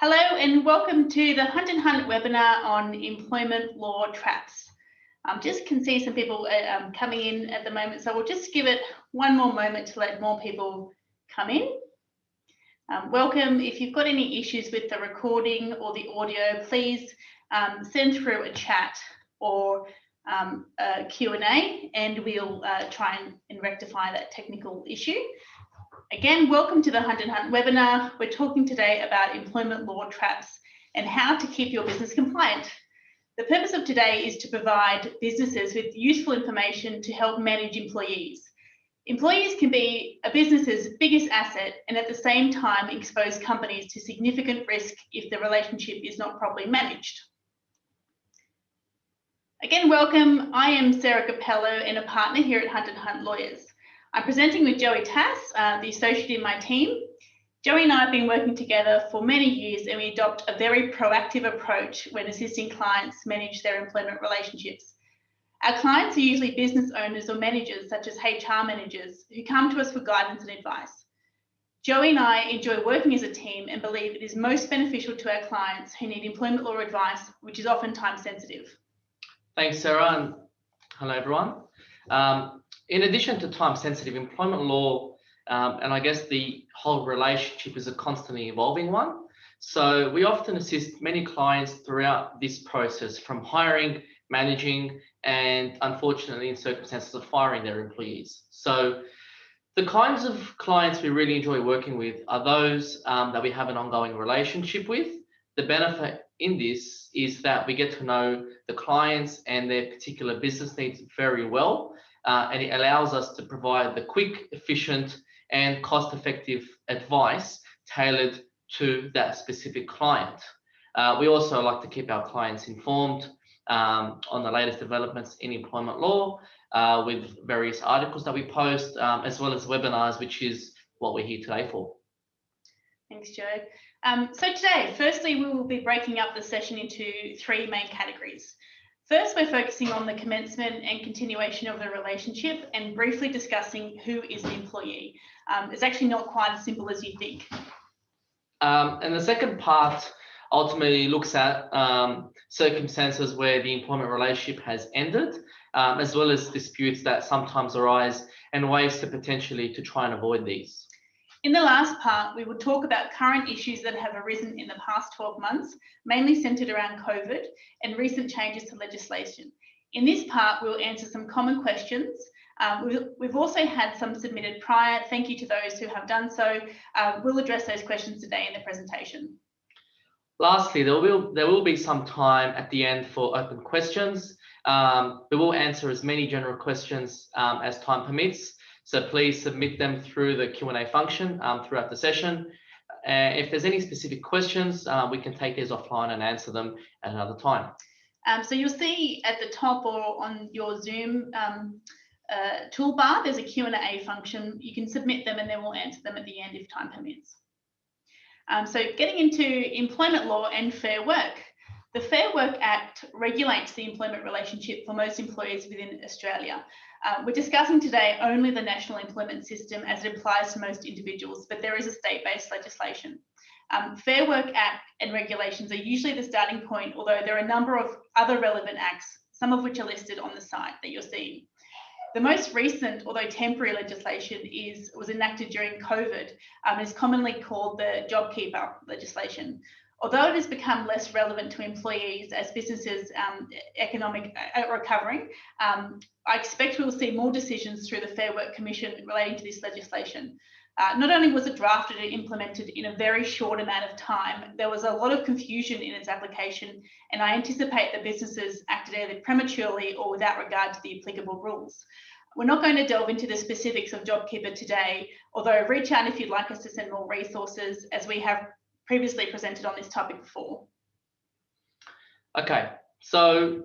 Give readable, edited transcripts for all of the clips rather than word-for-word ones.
Hello and welcome to the Hunt and Hunt webinar on employment law traps. Just can see some people coming in at the moment, so we'll just give it one more moment to let more people come in. Welcome. If you've got any issues with the recording or the audio, please send through a chat or a Q&A and we'll try and rectify that technical issue. Again, welcome to the Hunt and Hunt webinar. We're talking today about employment law traps and how to keep your business compliant. The purpose of today is to provide businesses with useful information to help manage employees. Employees can be a business's biggest asset and at the same time expose companies to significant risk if the relationship is not properly managed. Again, welcome. I am Sarah Capello and a partner here at Hunt and Hunt Lawyers. I'm presenting with Joey Tass, the associate in my team. Joey and I have been working together for many years and we adopt a very proactive approach when assisting clients manage their employment relationships. Our clients are usually business owners or managers, such as HR managers, who come to us for guidance and advice. Joey and I enjoy working as a team and believe it is most beneficial to our clients who need employment law advice, which is often time sensitive. Thanks, Sarah, and hello, everyone. In addition to time-sensitive employment law, and I guess the whole relationship is a constantly evolving one. So we often assist many clients throughout this process, from hiring, managing, and unfortunately in circumstances of firing their employees. So the kinds of clients we really enjoy working with are those that we have an ongoing relationship with. The benefit in this is that we get to know the clients and their particular business needs very well. And it allows us to provide the quick, efficient, and cost-effective advice tailored to that specific client. We also like to keep our clients informed on the latest developments in employment law with various articles that we post, as well as webinars, which is what we're here today for. Thanks, Joe. So today, firstly, we will be breaking up the session into three main categories. First, we're focusing on the commencement and continuation of the relationship and briefly discussing who is the employee. It's actually not quite as simple as you think. And the second part ultimately looks at circumstances where the employment relationship has ended, as well as disputes that sometimes arise and ways to potentially to try and avoid these. In the last part, we will talk about current issues that have arisen in the past 12 months, mainly centred around COVID and recent changes to legislation. In this part, we'll answer some common questions. We've also had some submitted prior. Thank you to those who have done so. We'll address those questions today in the presentation. Lastly, there will be some time at the end for open questions. We will answer as many general questions as time permits. So please submit them through the Q&A function throughout the session. If there's any specific questions, we can take these offline and answer them at another time. So you'll see at the top or on your Zoom toolbar, there's a Q&A function. You can submit them and then we'll answer them at the end if time permits. So getting into employment law and fair work. The Fair Work Act regulates the employment relationship for most employees within Australia. We're discussing today only the national employment system as it applies to most individuals, but there is a state-based legislation. Fair Work Act and regulations are usually the starting point, although there are a number of other relevant acts, some of which are listed on the site that you're seeing. The most recent, although temporary legislation was enacted during COVID, is commonly called the JobKeeper legislation. Although it has become less relevant to employees as businesses economic recovering, I expect we will see more decisions through the Fair Work Commission relating to this legislation. Not only was it drafted and implemented in a very short amount of time, there was a lot of confusion in its application, and I anticipate that businesses acted either prematurely or without regard to the applicable rules. We're not going to delve into the specifics of JobKeeper today, although reach out if you'd like us to send more resources, as we have previously presented on this topic before. Okay, so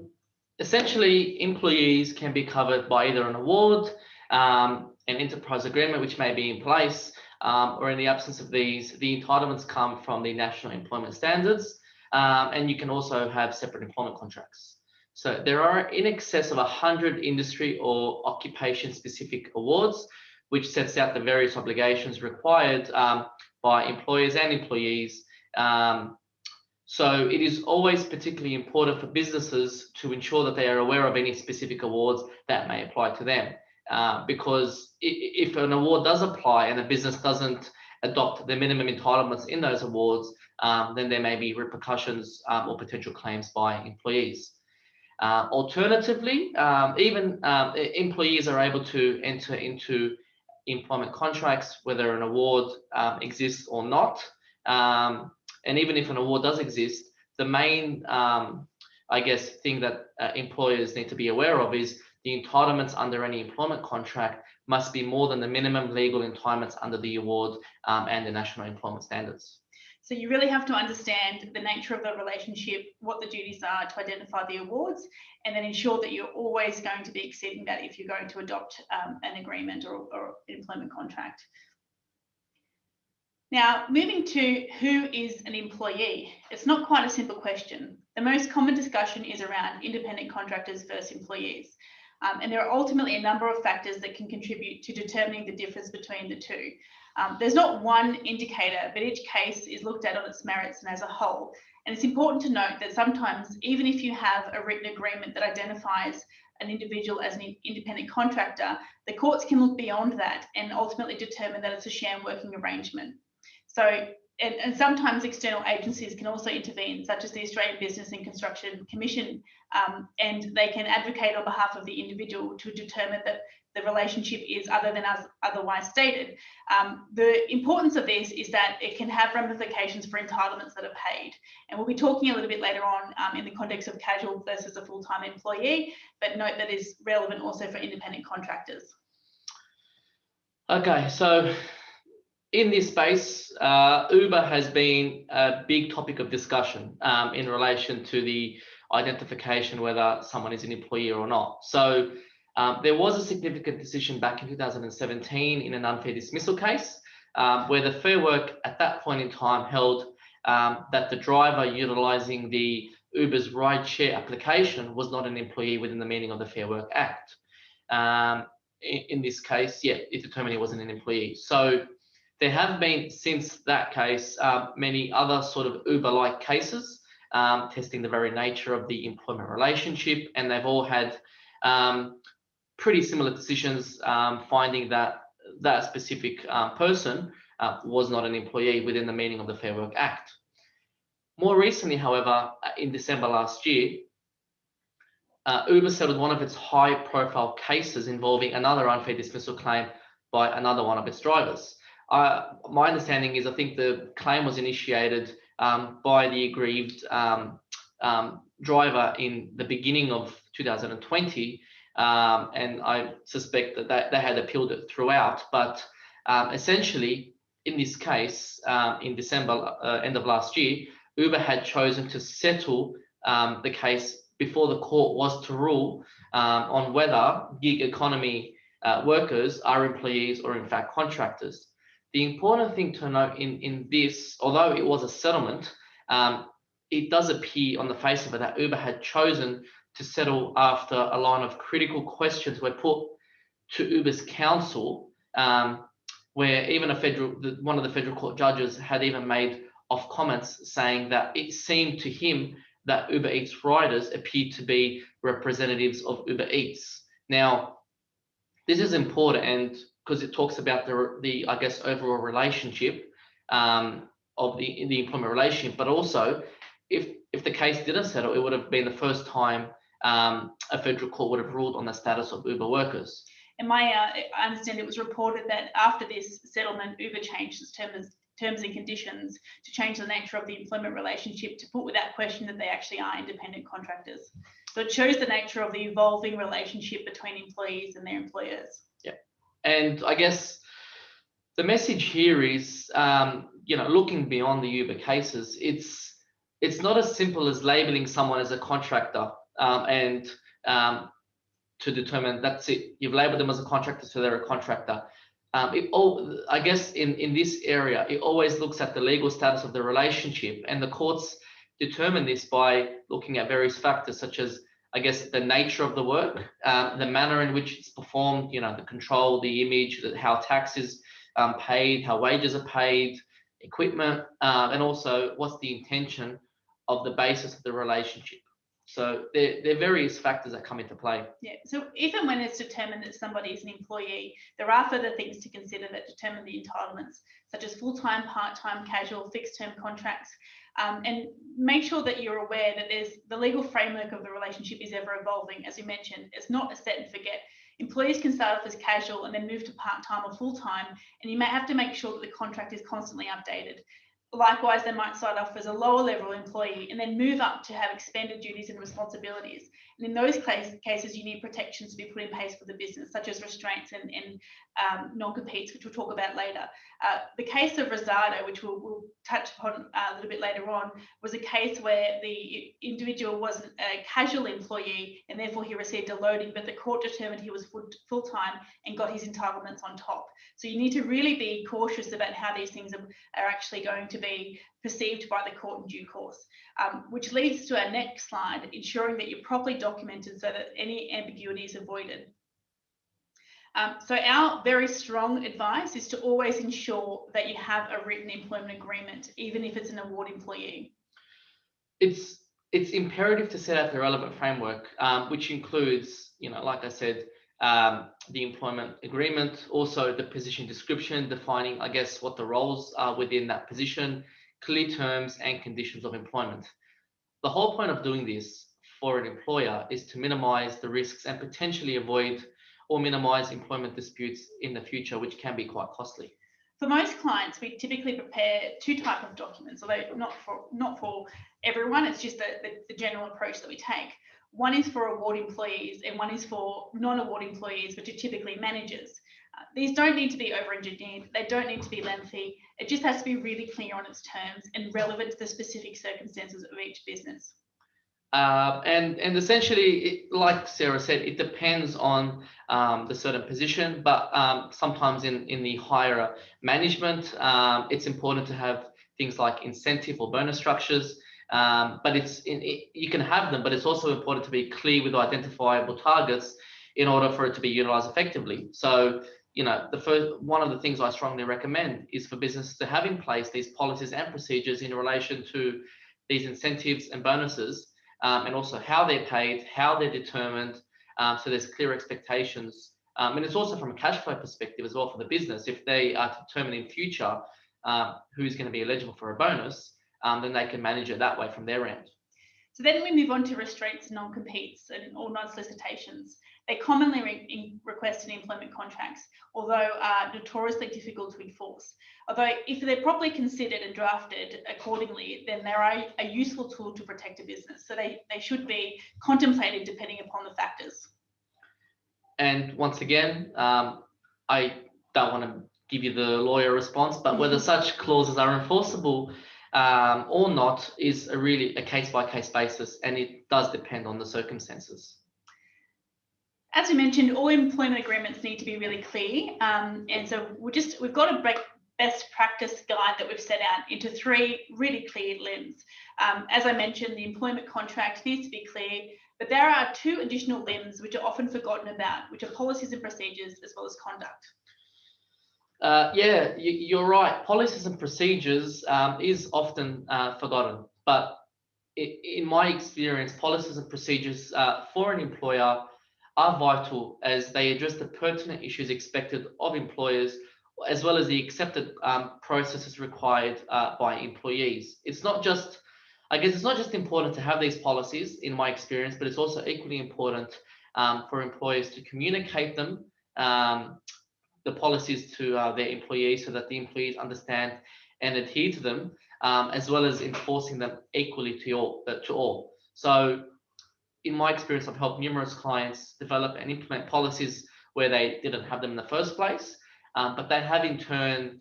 essentially employees can be covered by either an award, an enterprise agreement which may be in place, or in the absence of these, the entitlements come from the National Employment Standards, and you can also have separate employment contracts. So there are in excess of 100 industry or occupation specific awards, which sets out the various obligations required by employers and employees So it is always particularly important for businesses to ensure that they are aware of any specific awards that may apply to them. Because if an award does apply and a business doesn't adopt the minimum entitlements in those awards, then there may be repercussions or potential claims by employees. Alternatively, even employees are able to enter into employment contracts, whether an award exists or not. And even if an award does exist, the main, I guess, thing that employers need to be aware of is the entitlements under any employment contract must be more than the minimum legal entitlements under the award and the national employment standards. So you really have to understand the nature of the relationship, what the duties are to identify the awards, and then ensure that you're always going to be exceeding that if you're going to adopt an agreement or employment contract. Now, moving to who is an employee, it's not quite a simple question. The most common discussion is around independent contractors versus employees. And there are ultimately a number of factors that can contribute to determining the difference between the two. There's not one indicator, but each case is looked at on its merits and as a whole. And it's important to note that sometimes, even if you have a written agreement that identifies an individual as an independent contractor, the courts can look beyond that and ultimately determine that it's a sham working arrangement. So, and sometimes external agencies can also intervene, such as the Australian Business and Construction Commission, and they can advocate on behalf of the individual to determine that the relationship is other than as otherwise stated. The importance of this is that it can have ramifications for entitlements that are paid. And we'll be talking a little bit later on in the context of casual versus a full-time employee, but note that is relevant also for independent contractors. Okay, so in this space, Uber has been a big topic of discussion in relation to the identification whether someone is an employee or not. So there was a significant decision back in 2017 in an unfair dismissal case where the Fair Work at that point in time held that the driver utilising the Uber's rideshare application was not an employee within the meaning of the Fair Work Act. In this case, yeah, it determined he wasn't an employee. So there have been, since that case, many other sort of Uber-like cases testing the very nature of the employment relationship, and they've all had pretty similar decisions finding that that specific person was not an employee within the meaning of the Fair Work Act. More recently, however, in December last year, Uber settled one of its high-profile cases involving another unfair dismissal claim by another one of its drivers. My understanding is I think the claim was initiated by the aggrieved driver in the beginning of 2020, and I suspect that they had appealed it throughout. But essentially, in this case, in December, end of last year, Uber had chosen to settle the case before the court was to rule on whether gig economy workers are employees or in fact contractors. The important thing to note in this, although it was a settlement, it does appear on the face of it that Uber had chosen to settle after a line of critical questions were put to Uber's counsel, where even one of the federal court judges had even made off comments saying that it seemed to him that Uber Eats riders appeared to be representatives of Uber Eats. Now, this is important, and because it talks about the I guess overall relationship of the employment relationship, but also if the case didn't settle, it would have been the first time a federal court would have ruled on the status of Uber workers. And I understand it was reported that after this settlement, Uber changed its terms and conditions to change the nature of the employment relationship to put without question that they actually are independent contractors. So it shows the nature of the evolving relationship between employees and their employers. Yeah, and I guess the message here is, looking beyond the Uber cases, it's not as simple as labeling someone as a contractor and to determine that's it. You've labeled them as a contractor, so they're a contractor. I guess in this area, it always looks at the legal status of the relationship, and the courts determine this by looking at various factors such as, I guess, the nature of the work, the manner in which it's performed, the control, the image, how tax is paid, how wages are paid, equipment, and also what's the intention of the basis of the relationship. So there are various factors that come into play. Yeah, so if and when it's determined that somebody is an employee, there are further things to consider that determine the entitlements, such as full-time, part-time, casual, fixed-term contracts, and make sure that you're aware that the legal framework of the relationship is ever evolving. As you mentioned, it's not a set and forget. Employees can start off as casual and then move to part-time or full-time, and you may have to make sure that the contract is constantly updated. Likewise, they might start off as a lower level employee and then move up to have expanded duties and responsibilities. And in those cases, you need protections to be put in place for the business, such as restraints and non-competes, which we'll talk about later. The case of Rosado, which we'll touch upon a little bit later on, was a case where the individual was a casual employee and therefore he received a loading, but the court determined he was full-time and got his entitlements on top. So you need to really be cautious about how these things are actually going to be perceived by the court in due course, which leads to our next slide, ensuring that you're properly documented so that any ambiguity is avoided. So our very strong advice is to always ensure that you have a written employment agreement, even if it's an award employee. It's imperative to set out the relevant framework, which includes, like I said, the employment agreement, also the position description, defining, I guess, what the roles are within that position, clear terms and conditions of employment. The whole point of doing this for an employer is to minimize the risks and potentially avoid or minimize employment disputes in the future, which can be quite costly. For most clients, we typically prepare two types of documents, although not for everyone. It's just the general approach that we take. One is for award employees and one is for non-award employees, which are typically managers. These don't need to be over-engineered. They don't need to be lengthy. It just has to be really clear on its terms and relevant to the specific circumstances of each business. And essentially, like Sarah said, it depends on the certain position, but sometimes in the higher management, it's important to have things like incentive or bonus structures. But you can have them, but it's also important to be clear with identifiable targets in order for it to be utilized effectively. So, one of the things I strongly recommend is for businesses to have in place these policies and procedures in relation to these incentives and bonuses, and also how they're paid, how they're determined, so there's clear expectations. And it's also from a cash flow perspective as well for the business. If they are to determine in future who's going to be eligible for a bonus, then they can manage it that way from their end. So then we move on to restraints, non-competes and or non-solicitations. They're commonly requested in employment contracts, although are notoriously difficult to enforce. Although if they're properly considered and drafted accordingly, then they're a useful tool to protect a business. So they should be contemplated depending upon the factors. And once again, I don't want to give you the lawyer response, but whether such clauses are enforceable or not is really a case-by-case basis, and it does depend on the circumstances. As we mentioned, all employment agreements need to be really clear, and so we've got a best practice guide that we've set out into 3 really clear limbs. As I mentioned, the employment contract needs to be clear, but there are 2 additional limbs which are often forgotten about, which are policies and procedures as well as conduct. Yeah, you're right. Policies and procedures is often forgotten, but in my experience, policies and procedures for an employer are vital as they address the pertinent issues expected of employers, as well as the accepted processes required by employees. It's not just important to have these policies, in my experience, but it's also equally important for employers to communicate them, the policies to their employees, so that the employees understand and adhere to them, as well as enforcing them equally to all. So in my experience, I've helped numerous clients develop and implement policies where they didn't have them in the first place, but they have in turn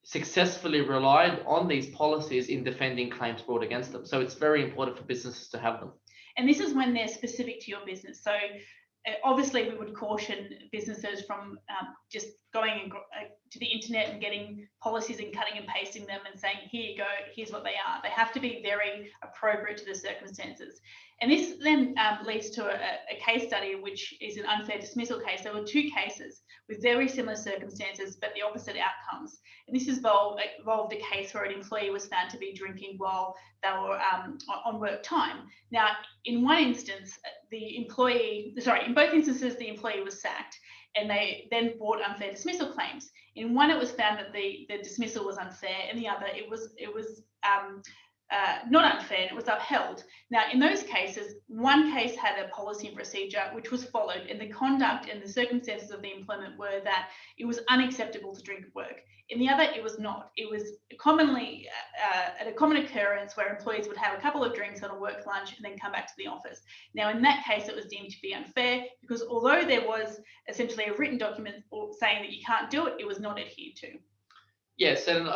successfully relied on these policies in defending claims brought against them. So it's very important for businesses to have them. And this is when they're specific to your business. So obviously we would caution businesses from just going and to the internet and getting policies and cutting and pasting them and saying, here you go, here's what they are. They have to be very appropriate to the circumstances. And this then leads to a case study, which is an unfair dismissal case. There were 2 cases with very similar circumstances, but the opposite outcomes. And this involved a case where an employee was found to be drinking while they were on work time. Now, in one instance, in both instances, the employee was sacked, and they then brought unfair dismissal claims. In one, it was found that the dismissal was unfair, and the other, it was not unfair, and it was upheld. Now, in those cases, one case had a policy and procedure which was followed, and the conduct and the circumstances of the employment were that it was unacceptable to drink at work. In the other, it was not. It was commonly a common occurrence where employees would have a couple of drinks on a work lunch and then come back to the office. Now, in that case, it was deemed to be unfair because although there was essentially a written document saying that you can't do it, it was not adhered to. Yes, and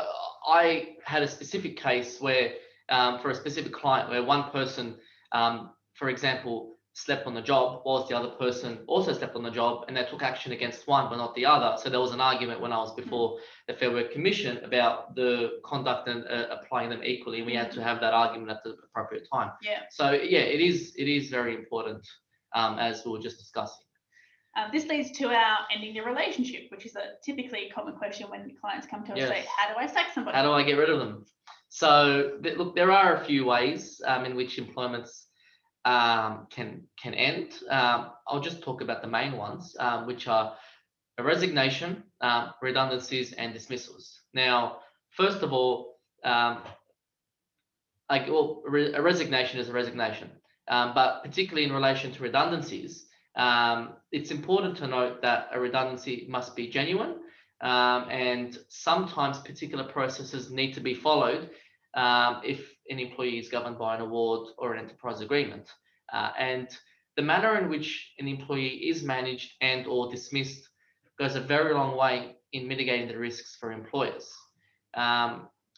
I had a specific case where, for a specific client, where one person, for example, slept on the job whilst the other person also slept on the job, and they took action against one but not the other. So there was an argument when I was before the Fair Work Commission about the conduct and applying them equally, and we had to have that argument at the appropriate time. Yeah. So yeah, it is very important, as we were just discussing. This leads to our ending the relationship, which is typically a common question when clients come to us and say, how do I sack somebody? How do I get rid of them? So look, there are a few ways in which employments can end. I'll just talk about the main ones, which are a resignation, redundancies, and dismissals. Now, first of all, a resignation is a resignation, but particularly in relation to redundancies, it's important to note that a redundancy must be genuine, and sometimes particular processes need to be followed if an employee is governed by an award or an enterprise agreement. And the manner in which an employee is managed and or dismissed goes a very long way in mitigating the risks for employers.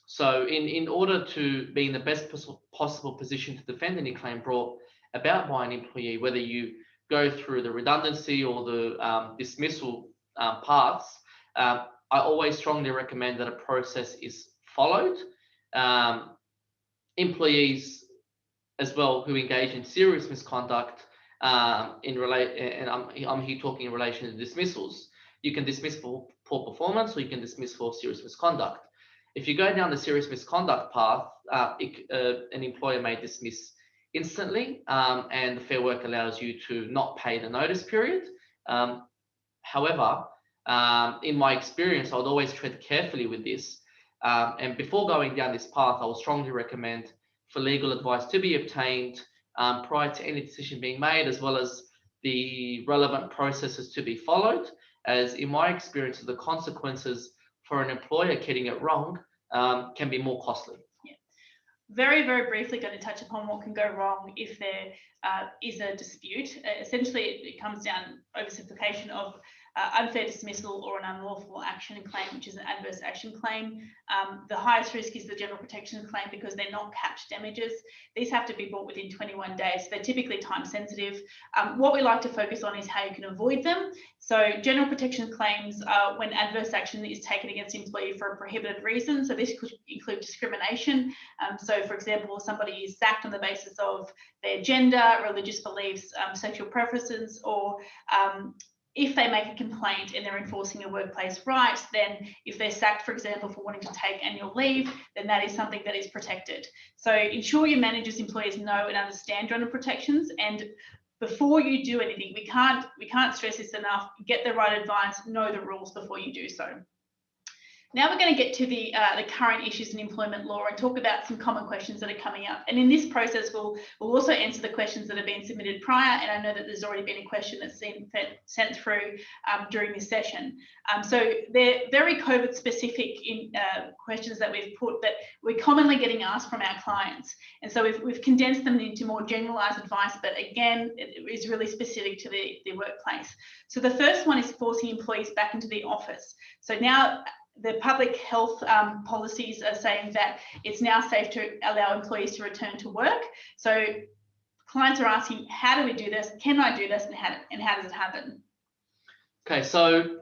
So in order to be in the best possible position to defend any claim brought about by an employee, whether you go through the redundancy or the dismissal paths, I always strongly recommend that a process is followed. Employees as well who engage in serious misconduct and I'm here talking in relation to dismissals. You can dismiss for poor performance, or you can dismiss for serious misconduct. If you go down the serious misconduct path, an employer may dismiss instantly, and the Fair Work allows you to not pay the notice period. However, in my experience, I would always tread carefully with this. And before going down this path, I would strongly recommend for legal advice to be obtained prior to any decision being made, as well as the relevant processes to be followed, as in my experience, the consequences for an employer getting it wrong can be more costly. Yeah. Very, very briefly going to touch upon what can go wrong if there is a dispute. Essentially, it comes down oversimplification of unfair dismissal or an unlawful action claim, which is an adverse action claim. The highest risk is the general protection claim because they're not capped damages. These have to be brought within 21 days. So they're typically time sensitive. What we like to focus on is how you can avoid them. So general protection claims are when adverse action is taken against an employee for a prohibited reason. So this could include discrimination. So for example, somebody is sacked on the basis of their gender, religious beliefs, sexual preferences, or if they make a complaint and they're enforcing a workplace right, then if they're sacked, for example, for wanting to take annual leave, then that is something that is protected. So ensure your managers, employees know and understand general protections. And before you do anything, we can't stress this enough, get the right advice, know the rules before you do so. Now we're going to get to the current issues in employment law and talk about some common questions that are coming up. And in this process, we'll also answer the questions that have been submitted prior. And I know that there's already been a question that's been sent through during this session. So they're very COVID-specific questions that we've put that we're commonly getting asked from our clients. And so we've condensed them into more generalised advice, but again, it is really specific to the workplace. So the first one is forcing employees back into the office. So now, the public health policies are saying that it's now safe to allow employees to return to work. So clients are asking, how do we do this? Can I do this? And how does it happen? Okay, so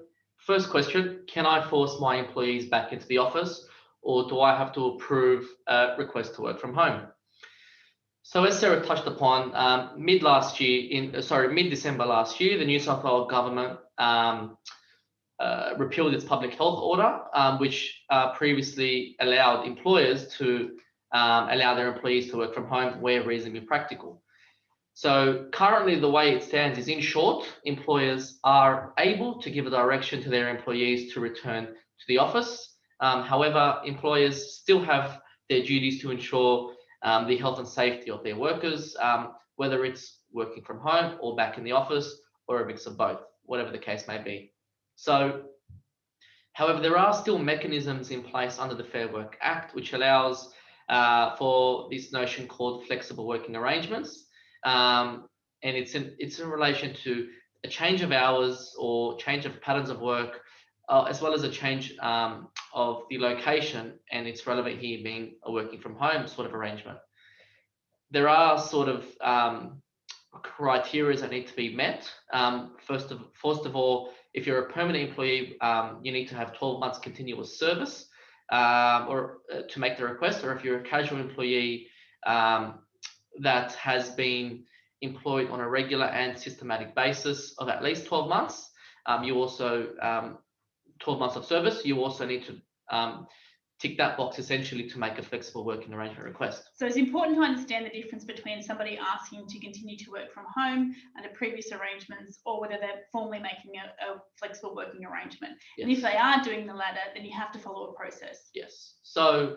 First question, can I force my employees back into the office, or do I have to approve a request to work from home? So as Sarah touched upon, mid-December last year, the New South Wales government repealed its public health order, which previously allowed employers to allow their employees to work from home where reasonably practical. So currently the way it stands is, in short, employers are able to give a direction to their employees to return to the office. However, employers still have their duties to ensure the health and safety of their workers, whether it's working from home or back in the office, or a mix of both, whatever the case may be. So, however, there are still mechanisms in place under the Fair Work Act, which allows for this notion called flexible working arrangements. And it's in relation to a change of hours or change of patterns of work, as well as a change of the location, and it's relevant here being a working from home sort of arrangement. There are sort of criteria that need to be met. First of all, if you're a permanent employee, you need to have 12 months continuous service or to make the request, or if you're a casual employee that has been employed on a regular and systematic basis of at least 12 months, you also 12 months of service, you also need to tick that box essentially to make a flexible working arrangement request. So it's important to understand the difference between somebody asking to continue to work from home under previous arrangements, or whether they're formally making a flexible working arrangement. Yes. And if they are doing the latter, then you have to follow a process. Yes. So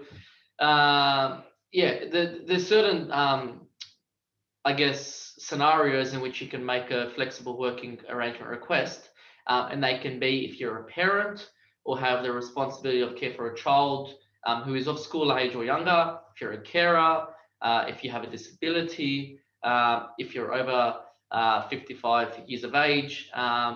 there's certain I guess scenarios in which you can make a flexible working arrangement request, and they can be if you're a parent or have the responsibility of care for a child who is of school age or younger, if you're a carer, if you have a disability, if you're over 55 years of age,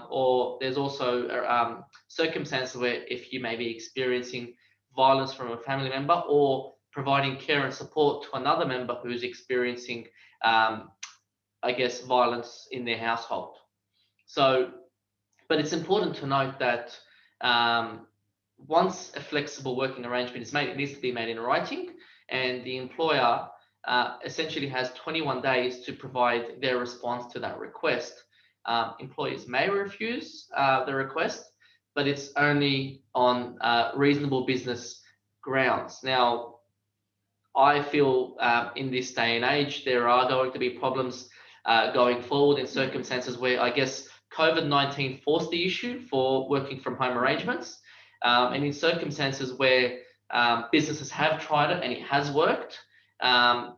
or there's also circumstances where if you may be experiencing violence from a family member, or providing care and support to another member who's experiencing, I guess, violence in their household. So, but it's important to note that once a flexible working arrangement is made, it needs to be made in writing, and the employer essentially has 21 days to provide their response to that request. Employers may refuse the request, but it's only on reasonable business grounds. Now, I feel in this day and age, there are going to be problems going forward in circumstances where, I guess, COVID-19 forced the issue for working from home arrangements, and in circumstances where businesses have tried it and it has worked,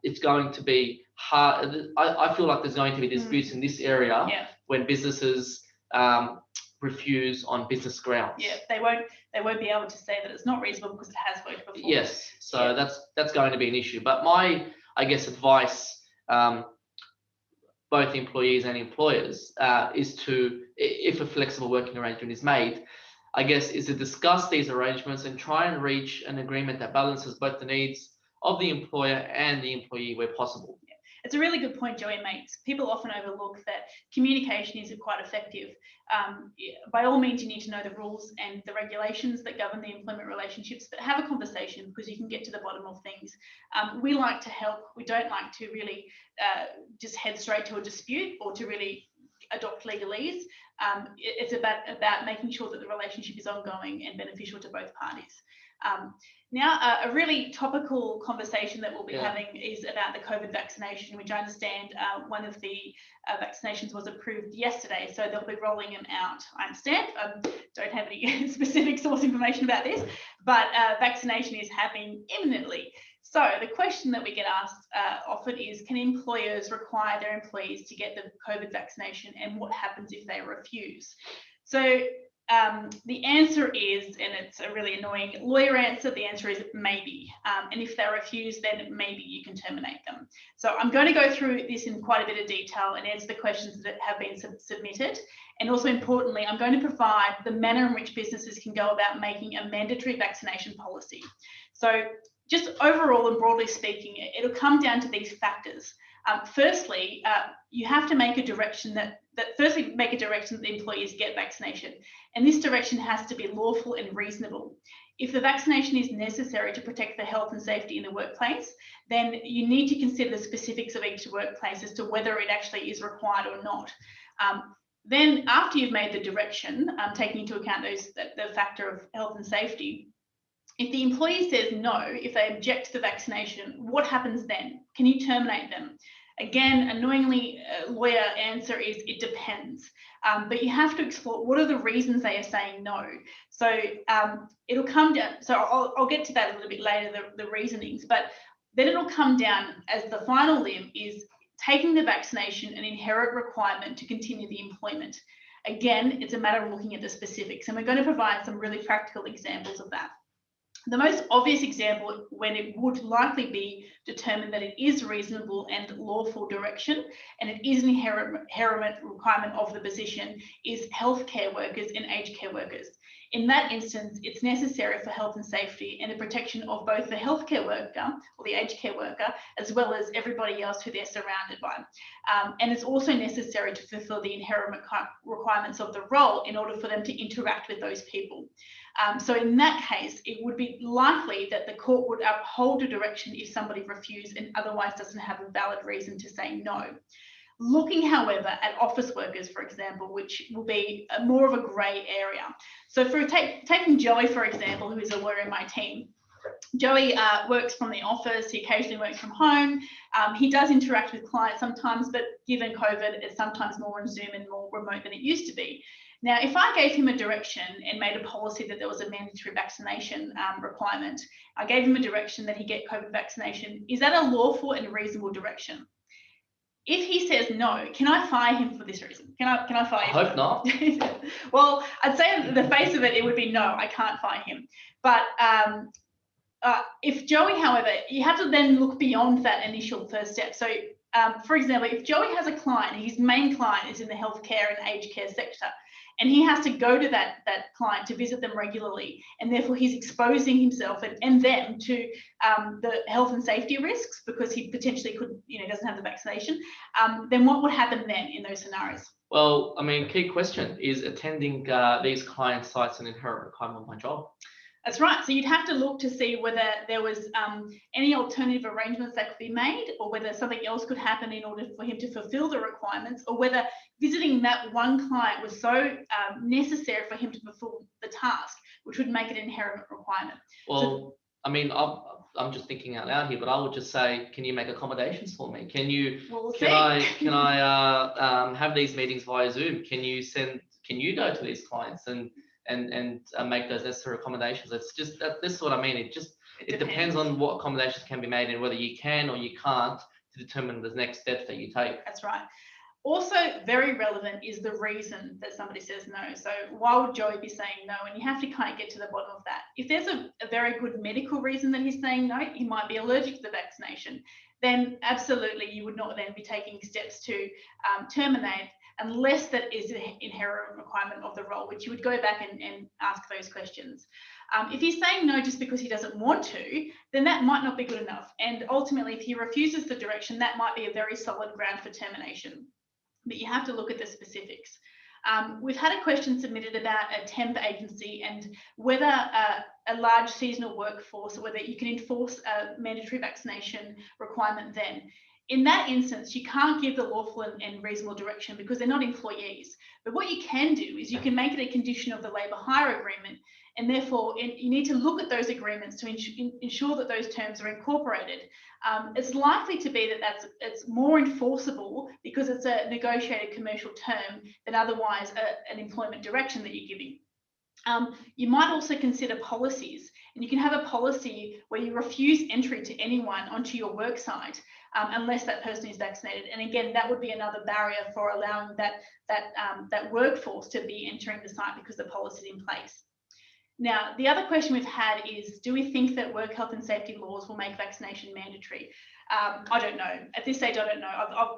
it's going to be hard. I feel like there's going to be disputes in this area when businesses refuse on business grounds. Yeah, they won't be able to say that it's not reasonable because it has worked before. Yes, so that's going to be an issue. But my, I guess, advice, both employees and employers, is to, if a flexible working arrangement is made, I guess, is to discuss these arrangements and try and reach an agreement that balances both the needs of the employer and the employee where possible. Yeah. It's a really good point Joey makes. People often overlook that communication is quite effective. By all means, you need to know the rules and the regulations that govern the employment relationships, but have a conversation because you can get to the bottom of things. We like to help. We don't like to really just head straight to a dispute or to really adopt legalese. It's about making sure that the relationship is ongoing and beneficial to both parties. Now, a really topical conversation that we'll be having is about the COVID vaccination, which I understand one of the vaccinations was approved yesterday, so they'll be rolling them out. I understand. Don't have any specific source information about this, but vaccination is happening imminently. So the question that we get asked often is, can employers require their employees to get the COVID vaccination, and what happens if they refuse? So the answer is, and it's a really annoying lawyer answer, the answer is maybe. And if they refuse, then maybe you can terminate them. So I'm going to go through this in quite a bit of detail and answer the questions that have been submitted. And also importantly, I'm going to provide the manner in which businesses can go about making a mandatory vaccination policy. So just overall and broadly speaking, it'll come down to these factors. Firstly, you have to make a direction that the employees get vaccination, and this direction has to be lawful and reasonable. If the vaccination is necessary to protect the health and safety in the workplace, then you need to consider the specifics of each workplace as to whether it actually is required or not. Then, after you've made the direction, taking into account the factor of health and safety, if the employee says no, if they object to the vaccination, what happens then? Can you terminate them? Again, annoyingly, lawyer answer is it depends. But you have to explore what are the reasons they are saying no. So it'll come down. So I'll get to that a little bit later, the reasonings. But then it'll come down as the final limb is taking the vaccination an inherent requirement to continue the employment. Again, it's a matter of looking at the specifics, and we're going to provide some really practical examples of that. The most obvious example when it would likely be determined that it is reasonable and lawful direction and it is an inherent requirement of the position is healthcare workers and aged care workers. In that instance, it's necessary for health and safety and the protection of both the healthcare worker or the aged care worker, as well as everybody else who they're surrounded by. And it's also necessary to fulfill the inherent requirements of the role in order for them to interact with those people. So in that case, it would be likely that the court would uphold a direction if somebody refused and otherwise doesn't have a valid reason to say no. Looking, however, at office workers, for example, which will be more of a grey area. So for taking Joey, for example, who is a lawyer in my team, Joey works from the office, he occasionally works from home. He does interact with clients sometimes, but given COVID, it's sometimes more on Zoom and more remote than it used to be. Now, if I gave him a direction and made a policy that there was a mandatory vaccination requirement, I gave him a direction that he get COVID vaccination, is that a lawful and reasonable direction? If he says no, can I fire him for this reason? Can I fire him? I hope not. Well, I'd say on the face of it would be no, I can't fire him. But if Joey, however, you have to then look beyond that initial first step. So, for example, if Joey has a client, his main client is in the healthcare and aged care sector, and he has to go to that client to visit them regularly, and therefore he's exposing himself and them to the health and safety risks because he potentially doesn't have the vaccination, then what would happen then in those scenarios? Well, I mean, key question is attending these client sites an inherent requirement of my job? That's right. So you'd have to look to see whether there was any alternative arrangements that could be made, or whether something else could happen in order for him to fulfill the requirements, or whether visiting that one client was so necessary for him to fulfill the task, which would make it an inherent requirement. Well, I mean, I'm just thinking out loud here, but I would just say, can you make accommodations for me? Can I have these meetings via Zoom? Can you go to these clients and make those necessary accommodations? It's just this is what I mean. It depends on what accommodations can be made and whether you can or you can't to determine the next steps that you take. That's right. Also very relevant is the reason that somebody says no. So why would Joey be saying no? And you have to kind of get to the bottom of that. If there's a very good medical reason that he's saying no, he might be allergic to the vaccination, then absolutely you would not then be taking steps to terminate, unless that is an inherent requirement of the role, which you would go back and ask those questions. If he's saying no just because he doesn't want to, then that might not be good enough. And ultimately, if he refuses the direction, that might be a very solid ground for termination. But you have to look at the specifics. We've had a question submitted about a temp agency and whether a large seasonal workforce, or whether you can enforce a mandatory vaccination requirement then. In that instance, you can't give the lawful and reasonable direction because they're not employees. But what you can do is you can make it a condition of the labour hire agreement, and therefore you need to look at those agreements to ensure that those terms are incorporated. It's likely to be that it's more enforceable because it's a negotiated commercial term than otherwise an employment direction that you're giving. You might also consider policies, and you can have a policy where you refuse entry to anyone onto your work site unless that person is vaccinated. And again, that would be another barrier for allowing that workforce to be entering the site because the policy is in place. Now, the other question we've had is, do we think that work health and safety laws will make vaccination mandatory? I don't know. At this stage, I don't know.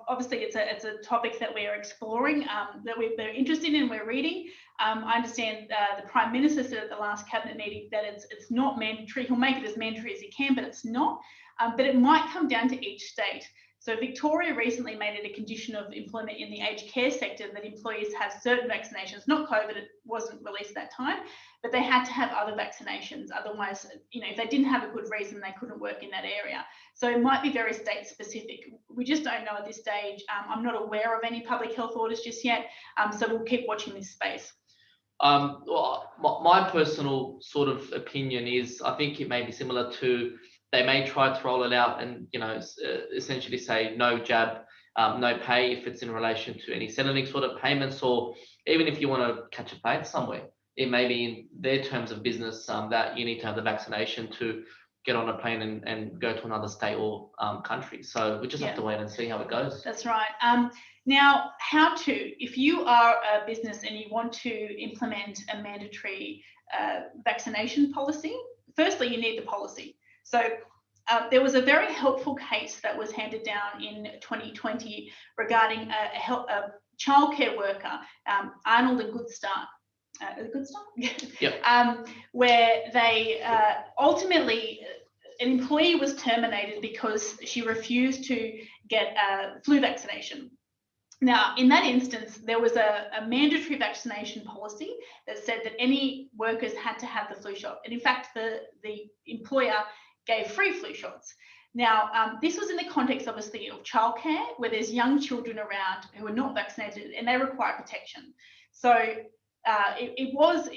Obviously, it's a topic that we are exploring, that we're interested in, we're reading. I understand the Prime Minister said at the last Cabinet meeting that it's not mandatory. He'll make it as mandatory as he can, but it's not. But it might come down to each state. So Victoria recently made it a condition of employment in the aged care sector that employees have certain vaccinations, not COVID, it wasn't released at that time, but they had to have other vaccinations. Otherwise, if they didn't have a good reason, they couldn't work in that area. So it might be very state specific. We just don't know at this stage. I'm not aware of any public health orders just yet. So we'll keep watching this space. Well, my personal sort of opinion is I think it may be similar to they may try to roll it out and essentially say no jab, no pay if it's in relation to any Centrelink sort of payments, or even if you want to catch a plane somewhere, it may be in their terms of business that you need to have the vaccination to get on a plane and go to another state or country. So we just have to wait and see how it goes. That's right. Now, if you are a business and you want to implement a mandatory vaccination policy, firstly, you need the policy. So there was a very helpful case that was handed down in 2020 regarding a childcare worker, Arnold and Goodstart. Yep. Where they ultimately, an employee was terminated because she refused to get a flu vaccination. Now, in that instance, there was a mandatory vaccination policy that said that any workers had to have the flu shot. And in fact, the employer gave free flu shots. Now, this was in the context, obviously, of childcare, where there's young children around who are not vaccinated and they require protection. So it was,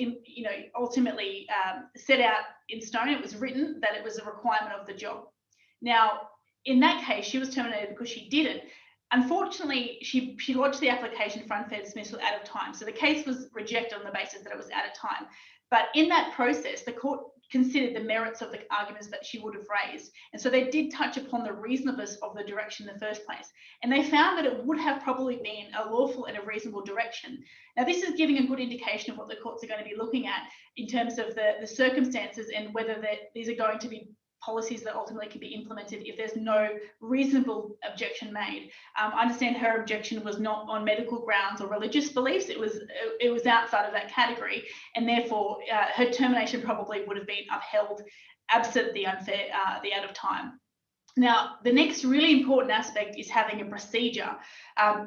ultimately set out in stone. It was written that it was a requirement of the job. Now, in that case, she was terminated because she didn't. Unfortunately, she lodged the application for unfair dismissal out of time. So the case was rejected on the basis that it was out of time. But in that process, the court considered the merits of the arguments that she would have raised. And so they did touch upon the reasonableness of the direction in the first place. And they found that it would have probably been a lawful and a reasonable direction. Now, this is giving a good indication of what the courts are going to be looking at in terms of the circumstances and whether these are going to be policies that ultimately can be implemented if there's no reasonable objection made. I understand her objection was not on medical grounds or religious beliefs. It was outside of that category, and therefore her termination probably would have been upheld absent the out of time. Now, the next really important aspect is having a procedure.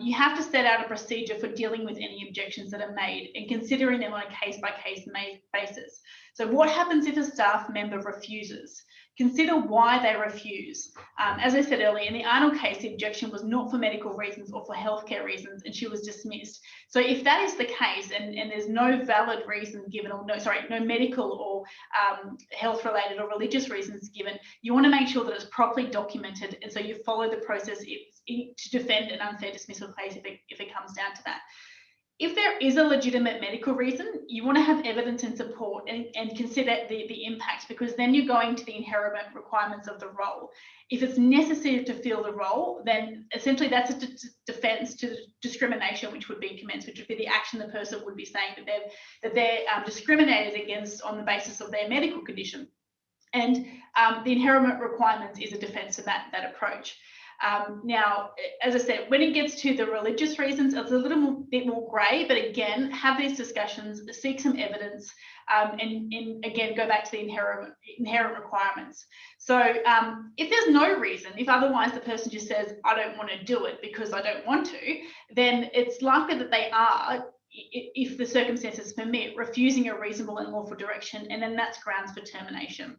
You have to set out a procedure for dealing with any objections that are made and considering them on a case-by-case basis. So what happens if a staff member refuses? Consider why they refuse. As I said earlier, in the Arnold case, the objection was not for medical reasons or for healthcare reasons, and she was dismissed. So if that is the case, and there's no valid reason given, or no medical or health-related or religious reasons given, you want to make sure that it's properly documented, and so you follow the process to defend an unfair dismissal case if it comes down to that. If there is a legitimate medical reason, you want to have evidence and support and consider the impact, because then you're going to the inherent requirements of the role. If it's necessary to fill the role, then essentially that's a defence to discrimination, which would be commenced, which would be the action the person would be saying that they're discriminated against on the basis of their medical condition. And the inherent requirements is a defence to that approach. Now, as I said, when it gets to the religious reasons, it's a little bit more grey, but again, have these discussions, seek some evidence, and again, go back to the inherent requirements. So if there's no reason, if otherwise the person just says, I don't want to do it because I don't want to, then it's likely that they are, if the circumstances permit, refusing a reasonable and lawful direction, and then that's grounds for termination.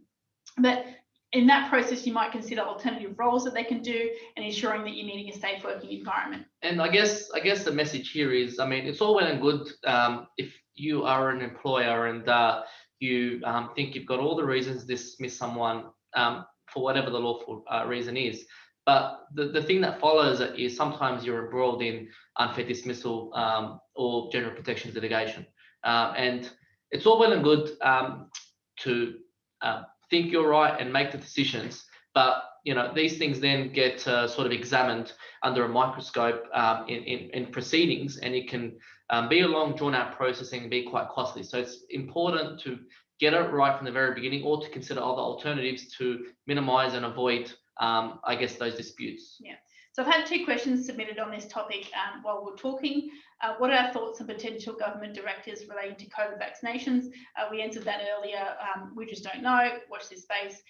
But in that process, you might consider alternative roles that they can do and ensuring that you're meeting a safe working environment. And I guess the message here is, I mean, it's all well and good if you are an employer and you think you've got all the reasons to dismiss someone for whatever the lawful reason is. But the thing that follows it is sometimes you're embroiled in unfair dismissal or general protection litigation. And it's all well and good to think you're right and make the decisions, but these things then get sort of examined under a microscope in proceedings, and it can be a long drawn-out processing and be quite costly. So it's important to get it right from the very beginning, or to consider other alternatives to minimise and avoid, I guess, those disputes. Yeah. So I've had 2 questions submitted on this topic while we're talking. What are our thoughts on potential government directives relating to COVID vaccinations? We answered that earlier. We just don't know. Watch this space.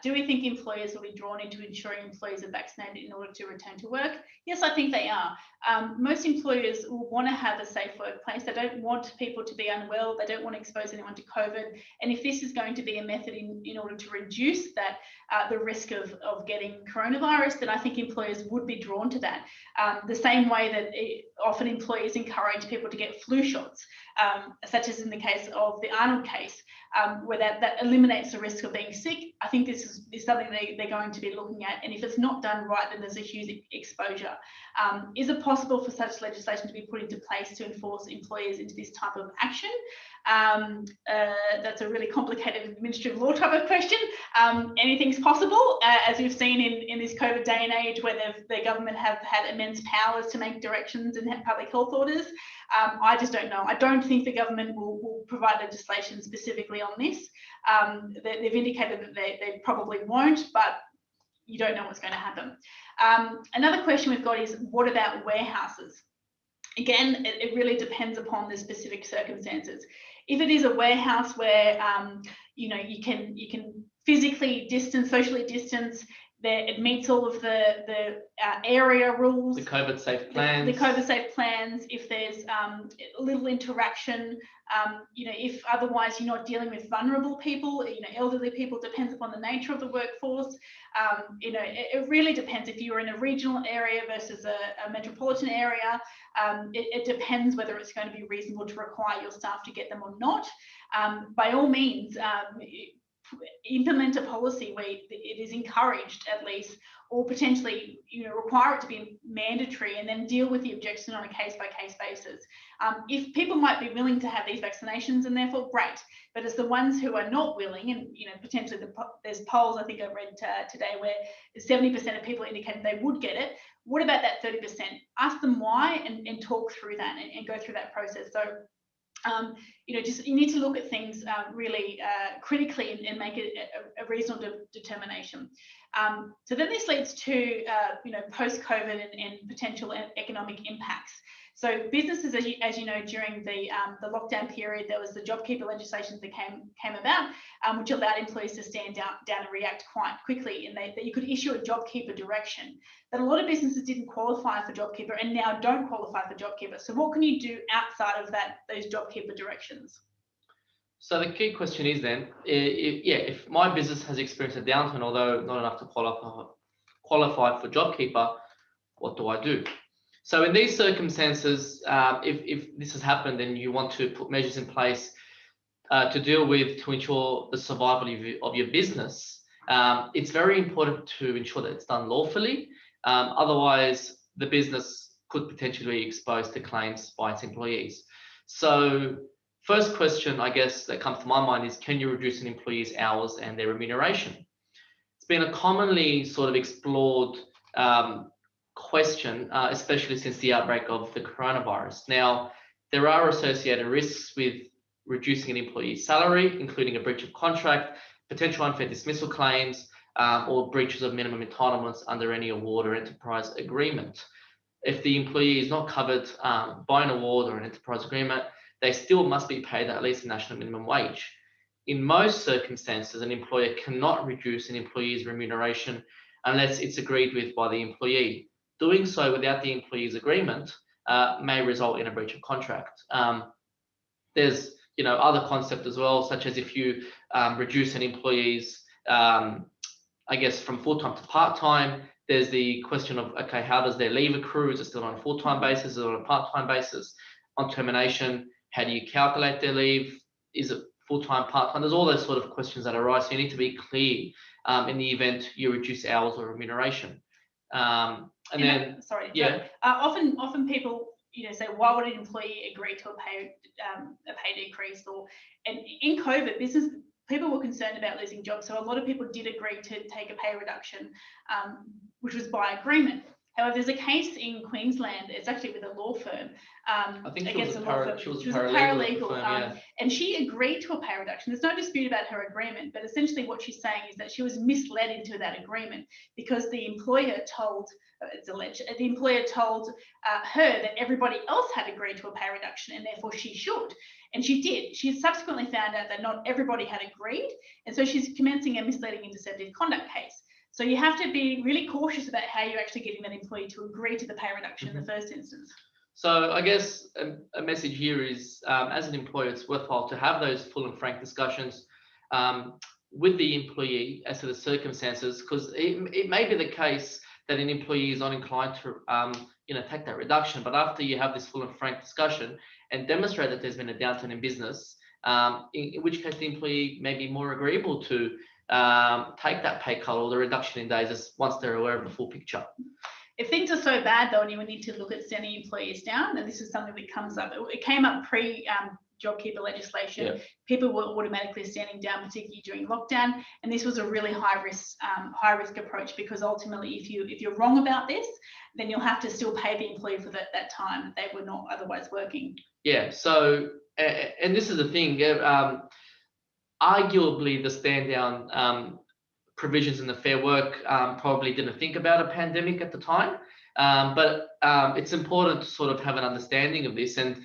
Do we think employers will be drawn into ensuring employees are vaccinated in order to return to work? Yes, I think they are. Most employers will want to have a safe workplace. They don't want people to be unwell. They don't want to expose anyone to COVID. And if this is going to be a method in order to reduce that, the risk of getting coronavirus, then I think employers would be drawn to that. The same way that often employers encourage people to get flu shots, such as in the case of the Arnold case, where that eliminates the risk of being sick. I think this is something they're going to be looking at. And if it's not done right, then there's a huge exposure. Is it possible for such legislation to be put into place to enforce employers into this type of action? That's a really complicated administrative law type of question. Anything's possible, as we've seen in this COVID day and age, where the government have had immense powers to make directions and have public health orders. I just don't know. I don't think the government will provide legislation specifically on this. They've indicated that they probably won't, but you don't know what's going to happen. Another question we've got is, what about warehouses? Again, it really depends upon the specific circumstances. If it is a warehouse where you can physically distance, socially distance, it meets all of the area rules. The COVID safe plans. The COVID safe plans. If there's little interaction, if otherwise you're not dealing with vulnerable people, elderly people, depends upon the nature of the workforce. It really depends if you're in a regional area versus a metropolitan area. It depends whether it's going to be reasonable to require your staff to get them or not. By all means, implement a policy where it is encouraged at least, or potentially require it to be mandatory, and then deal with the objection on a case-by-case basis. If people might be willing to have these vaccinations, and therefore great, but it's the ones who are not willing, and potentially there's polls I think I read today where 70% of people indicated they would get it. What about that 30%? Ask them why, and talk through that and go through that process. So you need to look at things really critically and make it a reasonable determination. So then this leads to post-COVID and potential economic impacts. So businesses, as you know, during the lockdown period, there was the JobKeeper legislation that came about, which allowed employees to stand down and react quite quickly, and that you could issue a JobKeeper direction. But a lot of businesses didn't qualify for JobKeeper and now don't qualify for JobKeeper. So what can you do outside of those JobKeeper directions? So the key question is then, if my business has experienced a downturn, although not enough to qualify for JobKeeper, what do I do? So in these circumstances, if this has happened and you want to put measures in place to ensure the survival of your business, it's very important to ensure that it's done lawfully. Otherwise, the business could potentially be exposed to claims by its employees. So first question, I guess, that comes to my mind is, can you reduce an employee's hours and their remuneration? It's been a commonly sort of explored question, especially since the outbreak of the coronavirus. Now, there are associated risks with reducing an employee's salary, including a breach of contract, potential unfair dismissal claims, or breaches of minimum entitlements under any award or enterprise agreement. If the employee is not covered by an award or an enterprise agreement, they still must be paid at least a national minimum wage. In most circumstances, an employer cannot reduce an employee's remuneration unless it's agreed with by the employee. Doing so without the employee's agreement may result in a breach of contract. There's other concepts as well, such as if you reduce an employee's, from full-time to part-time, there's the question of, okay, how does their leave accrue? Is it still on a full-time basis? Is it on a part-time basis? On termination, how do you calculate their leave? Is it full-time, part-time? There's all those sort of questions that arise. So you need to be clear in the event you reduce hours or remuneration. Often people say, why would an employee agree to a pay decrease? And in COVID, people were concerned about losing jobs, so a lot of people did agree to take a pay reduction, which was by agreement. However, there's a case in Queensland, it's actually with a law firm, I think against a law firm. she was She a was a paralegal at the paralegal, firm, yeah. and she agreed to a pay reduction. There's no dispute about her agreement, but essentially what she's saying is that she was misled into that agreement because the employer told, it's alleged, the employer told her that everybody else had agreed to a pay reduction and therefore she should. And she did. She subsequently found out that not everybody had agreed, and so she's commencing a misleading and deceptive conduct case. So you have to be really cautious about how you're actually getting that employee to agree to the pay reduction in the first instance. So I guess a message here is, as an employer, it's worthwhile to have those full and frank discussions with the employee as to the circumstances, because it may be the case that an employee is not inclined to take that reduction, but after you have this full and frank discussion and demonstrate that there's been a downturn in business, in which case the employee may be more agreeable to take that pay cut or the reduction in days once they're aware of the full picture. If things are so bad though, and you would need to look at sending employees down, and this is something that comes up, it came up pre JobKeeper legislation. Yeah. People were automatically standing down, particularly during lockdown, and this was a really high risk approach, because ultimately, if you're wrong about this, then you'll have to still pay the employee for that time they were not otherwise working. Yeah. So, and this is the thing. Arguably, the stand down provisions in the Fair Work probably didn't think about a pandemic at the time, but it's important to sort of have an understanding of this, and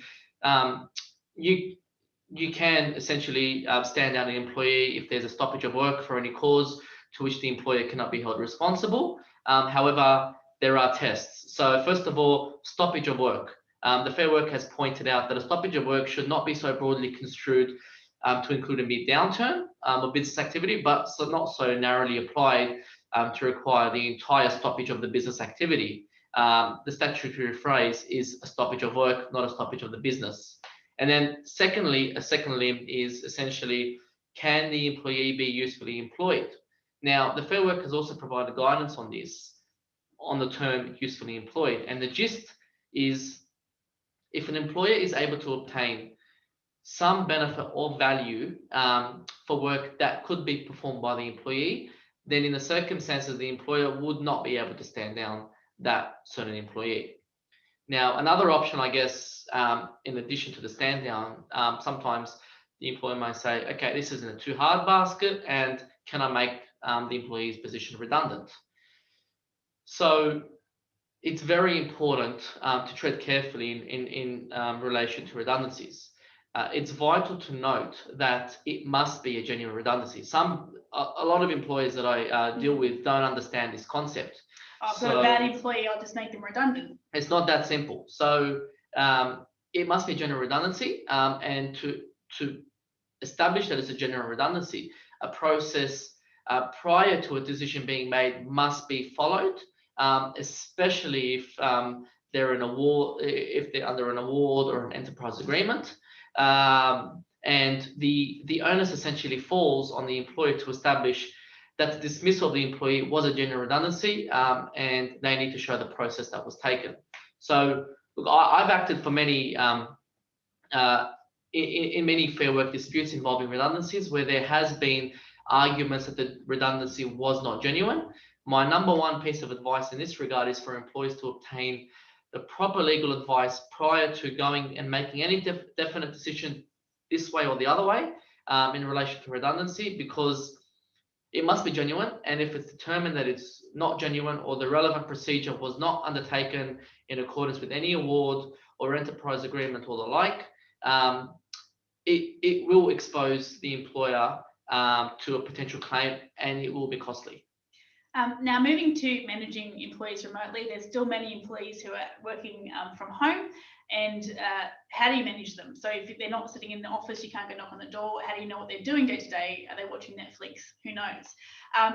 you can essentially stand down an employee if there's a stoppage of work for any cause to which the employer cannot be held responsible. However, there are tests. So first of all, stoppage of work. The Fair Work has pointed out that a stoppage of work should not be so broadly construed to include a mere downturn of business activity, but not so narrowly applied to require the entire stoppage of the business activity. The statutory phrase is a stoppage of work, not a stoppage of the business. And then secondly, a second limb is essentially, can the employee be usefully employed? Now, the Fair Work has also provided guidance on this, on the term usefully employed. And the gist is, if an employer is able to obtain some benefit or value for work that could be performed by the employee, then in the circumstances, the employer would not be able to stand down that certain employee. Now, another option, I guess, in addition to the stand down, sometimes the employer might say, okay, this isn't a too hard basket, and can I make the employee's position redundant? So it's very important to tread carefully in relation to redundancies. It's vital to note that it must be a genuine redundancy. A lot of employers that I deal with don't understand this concept. I've got a bad employee, I'll just make them redundant. It's not that simple. So it must be a general redundancy, and to establish that it's a general redundancy, a process prior to a decision being made must be followed, especially if they're under an award or an enterprise agreement. And the onus essentially falls on the employer to establish that the dismissal of the employee was a genuine redundancy, and they need to show the process that was taken. So, look, I've acted for many in many Fair Work disputes involving redundancies where there has been arguments that the redundancy was not genuine. My number one piece of advice in this regard is for employees to obtain the proper legal advice prior to going and making any definite decision this way or the other way in relation to redundancy, because it must be genuine, and if it's determined that it's not genuine or the relevant procedure was not undertaken in accordance with any award or enterprise agreement or the like, it will expose the employer to a potential claim, and it will be costly. Now, moving to managing employees remotely, there's still many employees who are working from home, and how do you manage them? So if they're not sitting in the office, you can't go knock on the door. How do you know what they're doing day to day? Are they watching Netflix? Who knows?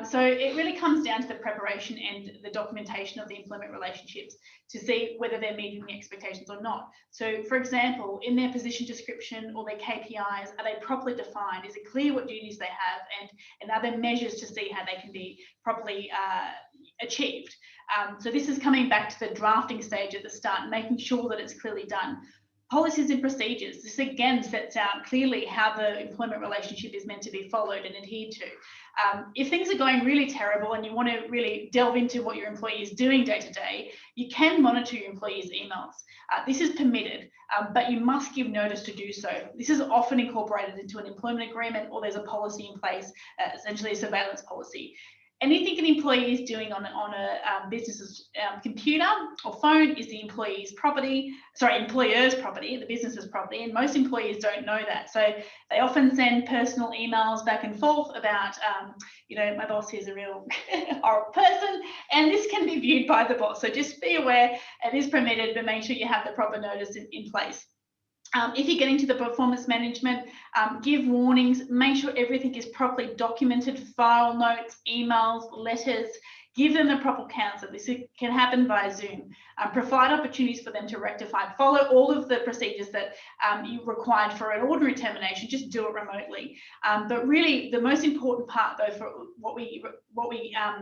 So it really comes down to the preparation and the documentation of the employment relationships to see whether they're meeting the expectations or not. So, for example, in their position description or their KPIs, are they properly defined? Is it clear what duties they have, and are there measures to see how they can be properly achieved? So this is coming back to the drafting stage at the start, making sure that it's clearly done. Policies and procedures. This again sets out clearly how the employment relationship is meant to be followed and adhered to. If things are going really terrible and you want to really delve into what your employee is doing day to day, you can monitor your employees' emails. This is permitted, but you must give notice to do so. This is often incorporated into an employment agreement, or there's a policy in place, essentially a surveillance policy. Anything an employee is doing on a business's computer or phone is the employer's property, the business's property, and most employees don't know that. So they often send personal emails back and forth about, my boss is a real horrible person, and this can be viewed by the boss. So just be aware it is permitted, but make sure you have the proper notice in place. If you get into the performance management, give warnings, make sure everything is properly documented, file notes, emails, letters, give them the proper counsel. This can happen via Zoom. Provide opportunities for them to rectify. Follow all of the procedures that you required for an ordinary termination. Just do it remotely. But really, the most important part, though, for what we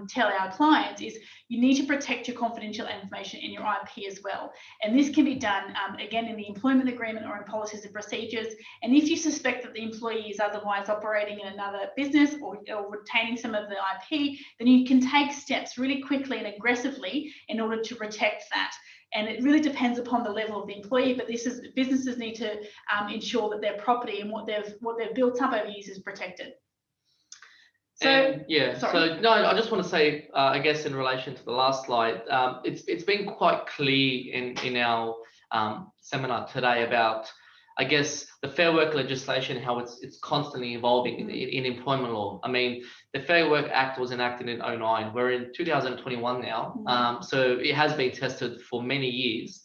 tell our clients is you need to protect your confidential information in your IP as well. And this can be done, again, in the employment agreement or in policies and procedures. And if you suspect that the employee is otherwise operating in another business or retaining some of the IP, then you can take steps really quickly and aggressively in order to protect that. And it really depends upon the level of the employee, but businesses need to ensure that their property and what they've built up over years is protected. So I just want to say, I guess in relation to the last slide, it's been quite clear in our seminar today about, I guess, the Fair Work legislation, how it's constantly evolving in employment law. I mean, the Fair Work Act was enacted in 2009. We're in 2021 now, so it has been tested for many years,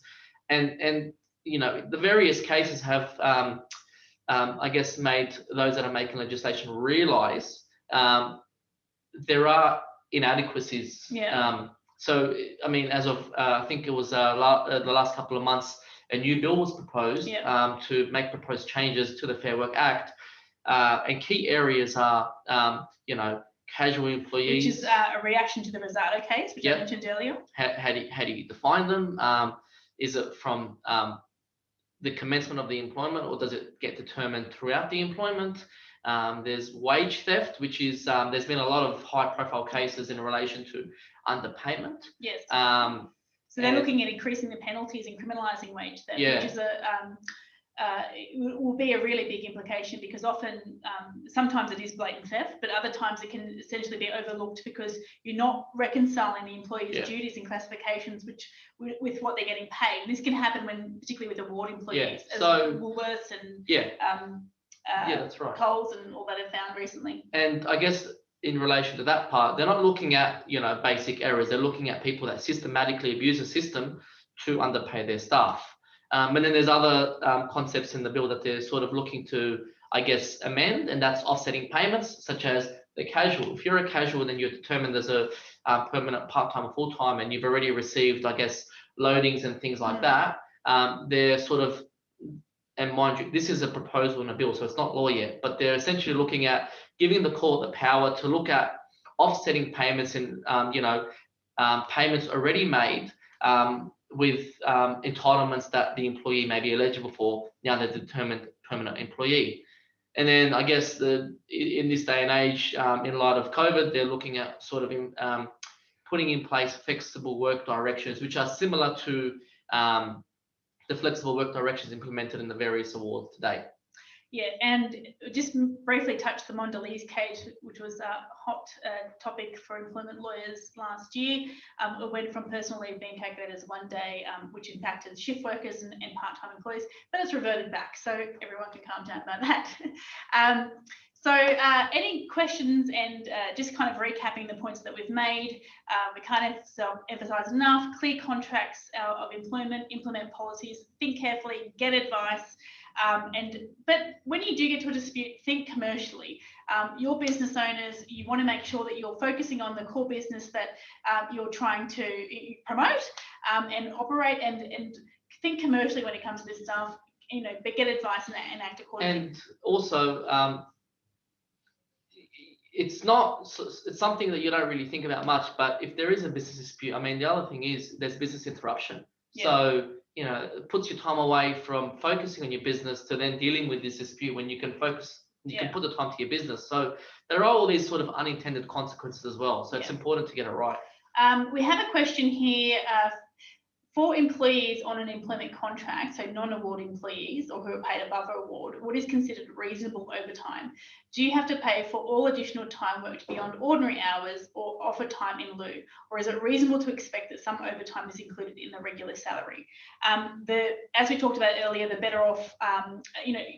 and the various cases have, I guess, made those that are making legislation realise there are inadequacies. So, I mean, as of I think it was the last couple of months, a new bill was proposed to make proposed changes to the Fair Work Act, and key areas are, casual employees, which is a reaction to the Rosado case, which I mentioned earlier. How do you define them? Is it from the commencement of the employment, or does it get determined throughout the employment? There's wage theft, which is there's been a lot of high-profile cases in relation to underpayment. Yes. So they're looking at increasing the penalties and criminalising wage theft, which is will be a really big implication, because often, sometimes it is blatant theft, but other times it can essentially be overlooked because you're not reconciling the employee's duties and classifications with what they're getting paid. And this can happen particularly with award employees, as Woolworths and that's right, Coles and all that have found recently. And I guess in relation to that part, they're not looking at basic errors. They're looking at people that systematically abuse the system to underpay their staff. And then there's other concepts in the bill that they're sort of looking to, I guess, amend, and that's offsetting payments, such as the casual. If you're a casual, then you're determined as a permanent, part-time, or full-time, and you've already received, I guess, loadings and things like that. They're sort of, and mind you, this is a proposal in a bill, so it's not law yet, but they're essentially looking at giving the court the power to look at offsetting payments and, payments already made with entitlements that the employee may be eligible for now they're determined permanent employee. And then I guess in this day and age, in light of COVID, they're looking at sort of putting in place flexible work directions, which are similar to the flexible work directions implemented in the various awards today. Yeah, and just briefly touch the Mondelez case, which was a hot topic for employment lawyers last year. It went from personal leave being calculated as 1 day, which impacted shift workers and part-time employees, but it's reverted back, so everyone can calm down about that. So any questions, and just kind of recapping the points that we've made, we kind of emphasise enough: clear contracts of employment, implement policies, think carefully, get advice. But when you do get to a dispute, think commercially. Your business owners, you want to make sure that you're focusing on the core business that you're trying to promote and operate, and think commercially when it comes to this stuff, but get advice and act accordingly. And also, it's something that you don't really think about much, but if there is a business dispute, I mean, the other thing is there's business interruption. So it puts your time away from focusing on your business to then dealing with this dispute when you can focus, you can put the time to your business. So there are all these sort of unintended consequences as well. So it's important to get it right. We have a question here. For employees on an employment contract, so non-award employees or who are paid above award, what is considered reasonable overtime? Do you have to pay for all additional time worked beyond ordinary hours or offer time in lieu? Or is it reasonable to expect that some overtime is included in the regular salary? As we talked about earlier, the better off,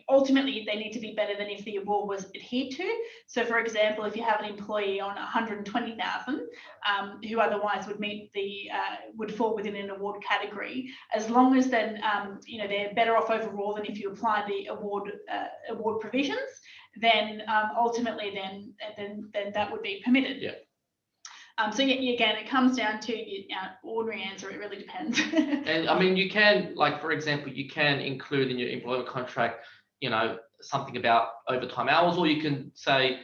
ultimately they need to be better than if the award was adhered to. So for example, if you have an employee on 120,000 who otherwise would fall within an award category, as long as then they're better off overall than if you apply the award provisions, then ultimately then that would be permitted. So again, it comes down to ordinary answer. It really depends. And I mean, you can, like for example, you can include in your employment contract, something about overtime hours, or you can say,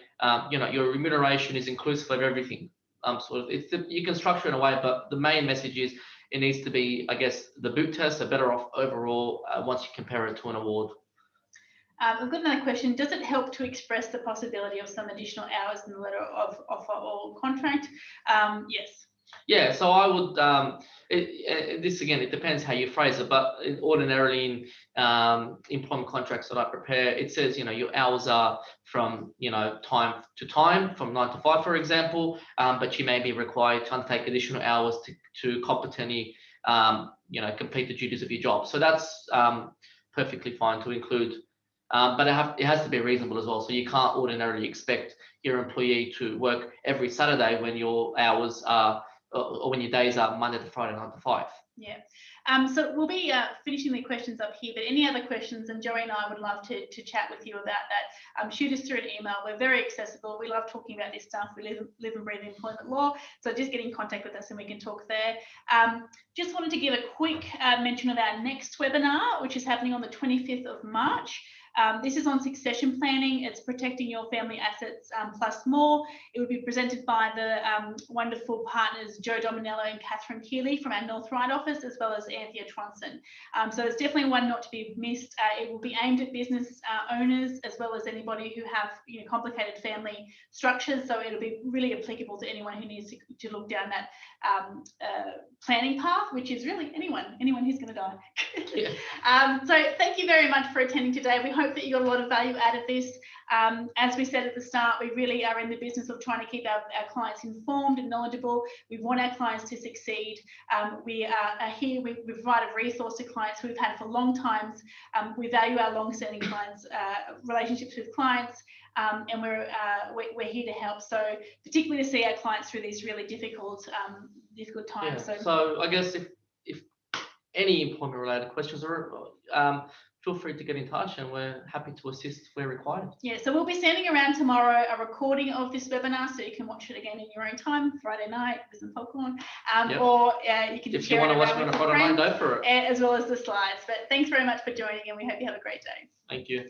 your remuneration is inclusive of everything. You can structure it in a way, but the main message is it needs to be, I guess, the boot test are better off overall once you compare it to an award. I've got another question. Does it help to express the possibility of some additional hours in the letter of offer or contract? Yes. Yeah, so I would, this again, it depends how you phrase it, but ordinarily in employment contracts that I prepare, it says, your hours are from, time to time, from 9 to 5, for example, but you may be required to undertake additional hours to competently, complete the duties of your job. So that's perfectly fine to include. But it has to be reasonable as well. So you can't ordinarily expect your employee to work every Saturday when your hours are, or when your days are Monday to Friday, 9 to 5. Yeah. So we'll be finishing the questions up here, but any other questions, and Joey and I would love to chat with you about that. Shoot us through an email. We're very accessible. We love talking about this stuff. We live and breathe employment law. So just get in contact with us and we can talk there. Just wanted to give a quick mention of our next webinar, which is happening on the 25th of March. This is on succession planning. It's protecting your family assets plus more. It will be presented by the wonderful partners Joe Dominello and Catherine Keeley from our North Ryde office, as well as Anthea Tronson. So it's definitely one not to be missed. It will be aimed at business owners as well as anybody who have complicated family structures. So it'll be really applicable to anyone who needs to look down that planning path, which is really anyone who's going to die. So thank you very much for attending today. We hope that you got a lot of value out of this. As we said at the start, we really are in the business of trying to keep our clients informed and knowledgeable. We want our clients to succeed. We are here, we provide a resource to clients who we've had for long times. We value our long-standing clients, relationships with clients, and we're here to help. So particularly to see our clients through these really difficult times. Yeah. So I guess if any employment related questions are feel free to get in touch and we're happy to assist where required. Yeah, so we'll be sending around tomorrow a recording of this webinar so you can watch it again in your own time, Friday night with some popcorn. Or you can just if you want to watch it on a Friday night, go for it. As well as the slides. But thanks very much for joining and we hope you have a great day. Thank you.